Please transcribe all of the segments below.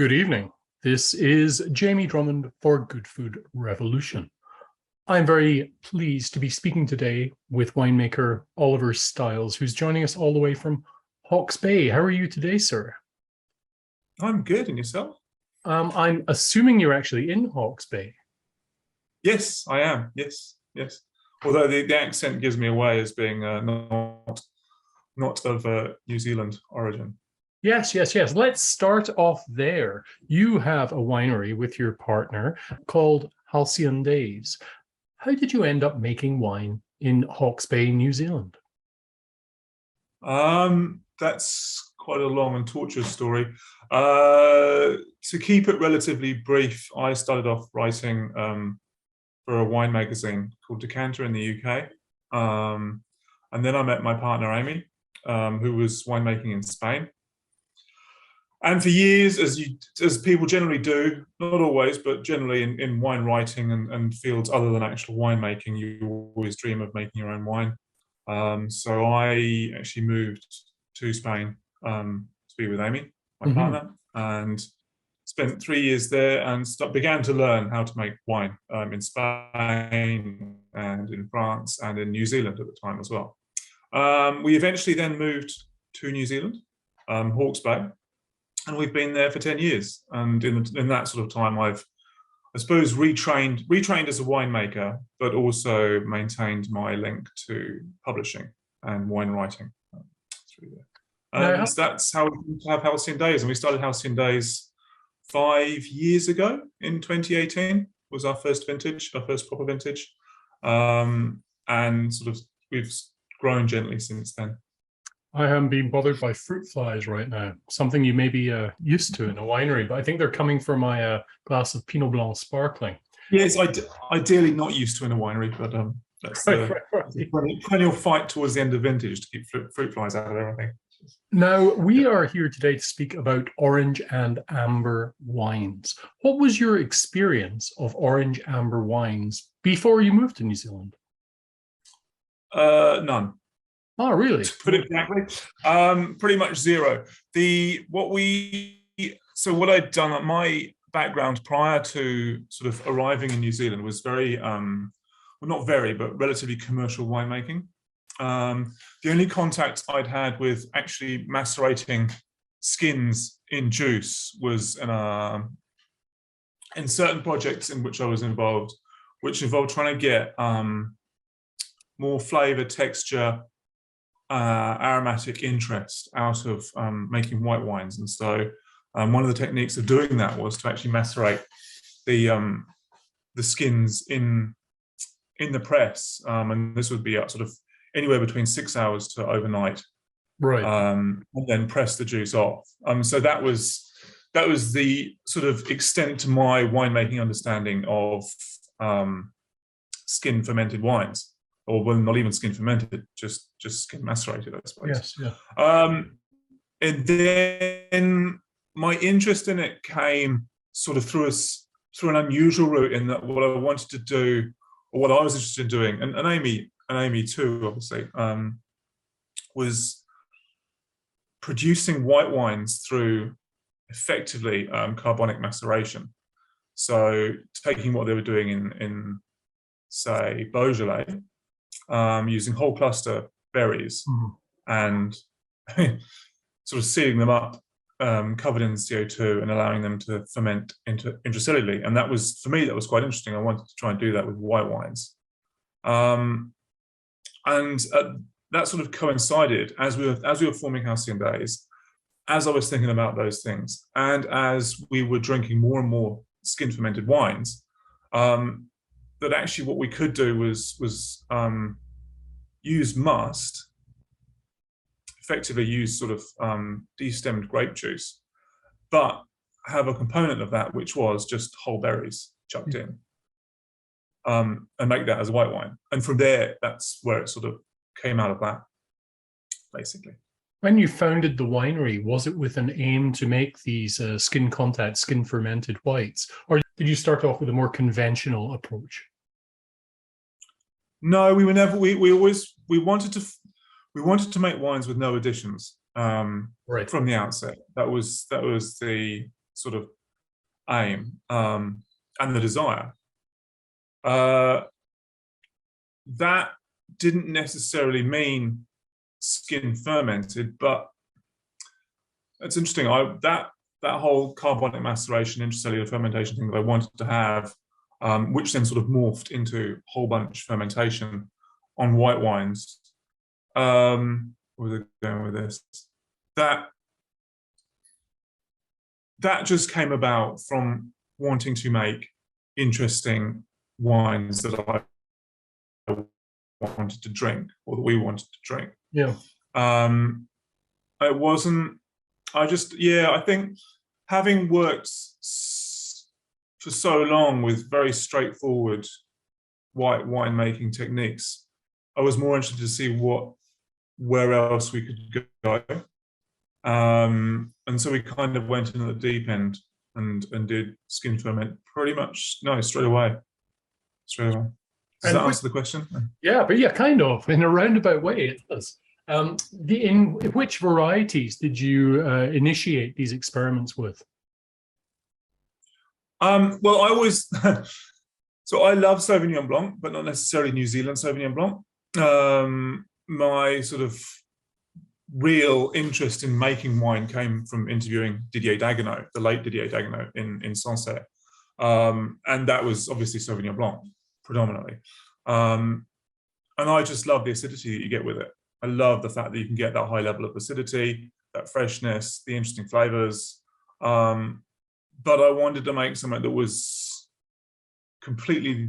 Good evening. This is Jamie Drummond for Good Food Revolution. I'm very pleased to be speaking today with winemaker Oliver Stiles, who's joining us all the way from Hawke's Bay. How are you today, sir? I'm good, and yourself? I'm assuming you're actually in Hawke's Bay. Yes, I am. Yes. Although the accent gives me away as being not of New Zealand origin. Yes. Let's start off there. You have a winery with your partner called Halcyon Days. How did you end up making wine in Hawke's Bay, New Zealand? That's quite a long and tortuous story. To keep it relatively brief, I started off writing for a wine magazine called Decanter in the UK. And then I met my partner, Amy, who was winemaking in Spain. And for years, as people generally do, not always, but generally in wine writing and fields other than actual winemaking, you always dream of making your own wine. So I actually moved to Spain to be with Amy, my partner, and spent 3 years there and began to learn how to make wine in Spain and in France and in New Zealand at the time as well. We eventually then moved to New Zealand, Hawke's Bay, and we've been there for 10 years. And in that sort of time, I've, I suppose, retrained as a winemaker, but also maintained my link to publishing and wine writing through there. And that's how we have Halcyon Days. And we started Halcyon Days 5 years ago in 2018 was our first vintage, our first proper vintage. And sort of we've grown gently since then. I am being bothered by fruit flies right now, something you may be used to in a winery, but I think they're coming for my glass of Pinot Blanc sparkling. Yes, ideally not used to in a winery, but that's the perennial fight towards the end of vintage to keep fruit flies out of everything. Now, we are here today to speak about orange and amber wines. What was your experience of orange amber wines before you moved to New Zealand? None. Oh, really? To put it frankly, pretty much zero. What I'd done, my background prior to sort of arriving in New Zealand was very, well, not very, but relatively commercial winemaking. The only contact I'd had with actually macerating skins in juice was in certain projects in which I was involved, which involved trying to get more flavor, texture, aromatic interest out of making white wines. And so one of the techniques of doing that was to actually macerate the skins in the press, and this would be sort of anywhere between 6 hours to overnight, right? And then press the juice off. So that was the sort of extent to my winemaking understanding of skin fermented wines. Or well, not even skin fermented, just skin macerated, I suppose. Yes, yeah. And then my interest in it came sort of through an unusual route, in that what I wanted to do, or what I was interested in doing, and Amy too, obviously, was producing white wines through effectively carbonic maceration. So taking what they were doing in say Beaujolais, using whole cluster berries and sort of sealing them up, covered in CO2, and allowing them to ferment intracellularly. And that was, for me, that was quite interesting. I wanted to try and do that with white wines. That sort of coincided as we were forming Halcyon Days, as I was thinking about those things, and as we were drinking more and more skin fermented wines, that actually what we could do was use must, effectively use sort of destemmed grape juice, but have a component of that which was just whole berries chucked in, and make that as white wine. And from there, that's where it sort of came out of that, basically. When you founded the winery, was it with an aim to make these skin contact, skin fermented whites, or did you start off with a more conventional approach? No, we were never. We wanted to make wines with no additions, right, from the outset. That was the sort of aim and the desire. That didn't necessarily mean skin fermented, but it's interesting. That whole carbonic maceration, intracellular fermentation thing that I wanted to have, which then sort of morphed into whole bunch fermentation on white wines. Where was I going with this? That just came about from wanting to make interesting wines that I wanted to drink, or that we wanted to drink. Yeah. It wasn't. I think having worked for so long with very straightforward white winemaking techniques, I was more interested to see where else we could go. And so we kind of went in at the deep end and did skin ferment straight away. Does that answer the question? Yeah, but kind of in a roundabout way it does. In which varieties did you initiate these experiments with? Well, I always so I love Sauvignon Blanc, but not necessarily New Zealand Sauvignon Blanc. My sort of real interest in making wine came from interviewing Didier Dagenot, the late Didier Dagenot in Sancerre, and that was obviously Sauvignon Blanc predominantly. And I just love the acidity that you get with it. I love the fact that you can get that high level of acidity, that freshness, the interesting flavors. But I wanted to make something that was completely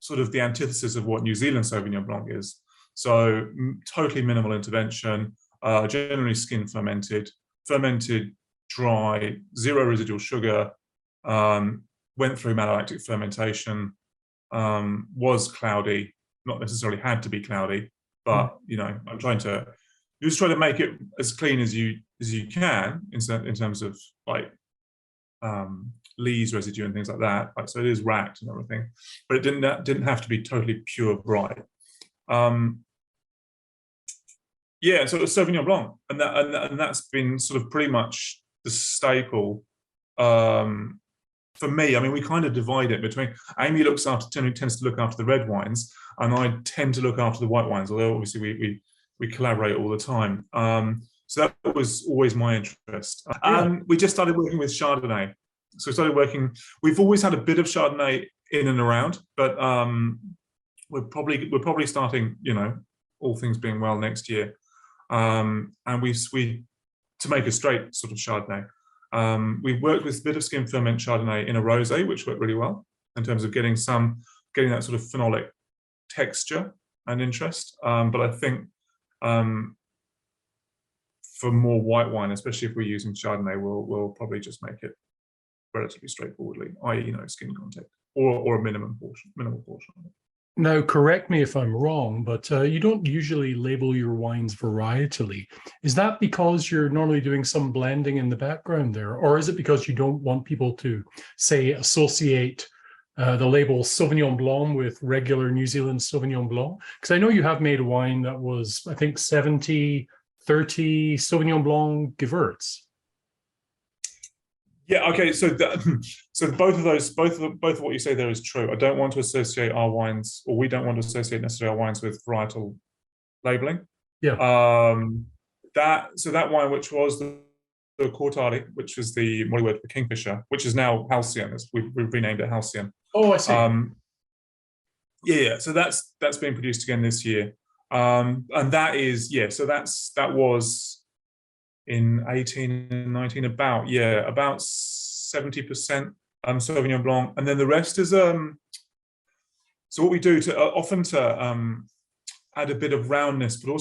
sort of the antithesis of what New Zealand Sauvignon Blanc is. So totally minimal intervention, generally skin fermented dry, zero residual sugar, went through malolactic fermentation, was cloudy, not necessarily had to be cloudy, but I'm trying to make it as clean as you can in terms of like lees residue and things like that. Like, so it is racked and everything, but it didn't have to be totally pure bright. Yeah, so it was Sauvignon Blanc, and that's been sort of pretty much the staple for me. I mean, we kind of divide it between Amy tends to look after the red wines, and I tend to look after the white wines. Although obviously we collaborate all the time. So that was always my interest. We just started working with Chardonnay. So we've always had a bit of Chardonnay in and around, but we're probably starting, all things being well, next year. And we to make a straight sort of Chardonnay. We worked with a bit of skin ferment Chardonnay in a rosé, which worked really well in terms of getting that sort of phenolic texture and interest. But I think for more white wine, especially if we're using Chardonnay, we'll probably just make it relatively straightforwardly, i.e., skin contact or a minimal portion of it. Now, correct me if I'm wrong, but you don't usually label your wines varietally. Is that because you're normally doing some blending in the background there? Or is it because you don't want people to, say, associate the label Sauvignon Blanc with regular New Zealand Sauvignon Blanc? Because I know you have made a wine that was, I think, 70-30 Sauvignon Blanc Gewürz. Yeah. Okay. So both of what you say there is true. I don't want to associate our wines, or we don't want to associate necessarily our wines with varietal labeling. Yeah. That wine, which was the Cortari, which was the Māori word for Kingfisher, which is now Halcyon. We've renamed it Halcyon. Oh, I see. Yeah. So that's being produced again this year, and that is So that was in 18 and 19 about 70% Sauvignon Blanc, and then the rest is so what we do to often add a bit of roundness, but it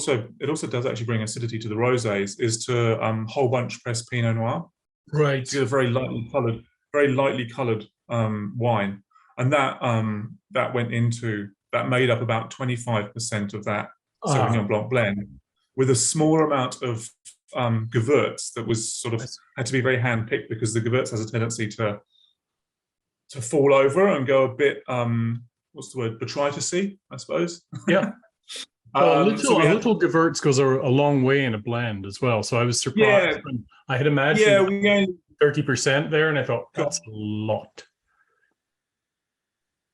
also does actually bring acidity to the rosés, is to whole bunch pressed Pinot Noir, right? To get a very lightly coloured wine, and that made up about 25% of that Sauvignon Blanc blend, with a smaller amount of Gewürz that was sort of had to be very hand picked, because the Gewürz has a tendency to fall over and go a bit what's the word, botrytis-y, I suppose. Yeah. Well, a little Gewürz goes a long way in a blend as well. So I was surprised when I had imagined 30% there, and I thought that's a lot.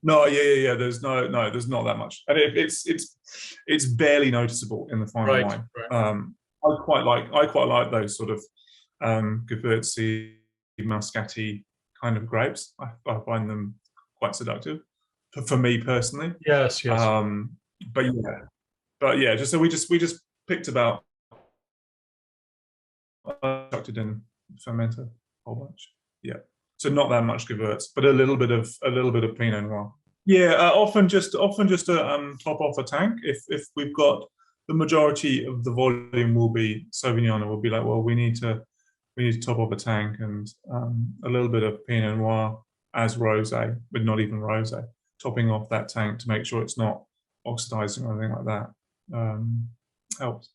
No, yeah. There's there's not that much, and it's barely noticeable in the final wine. I quite like those sort of Gewürzi, muscatty kind of grapes. I find them quite seductive for me personally. Yes. But yeah. Just so we just picked about, chucked it in fermenter a whole bunch. Yeah. So not that much Gewürz, but a little bit of Pinot Noir. Yeah, often just to top off a tank. If we've got the majority of the volume will be Sauvignon, and we'll be like, well, we need to top off a tank, and a little bit of Pinot Noir as rosé, but not even rosé, topping off that tank to make sure it's not oxidizing or anything like that. Helps.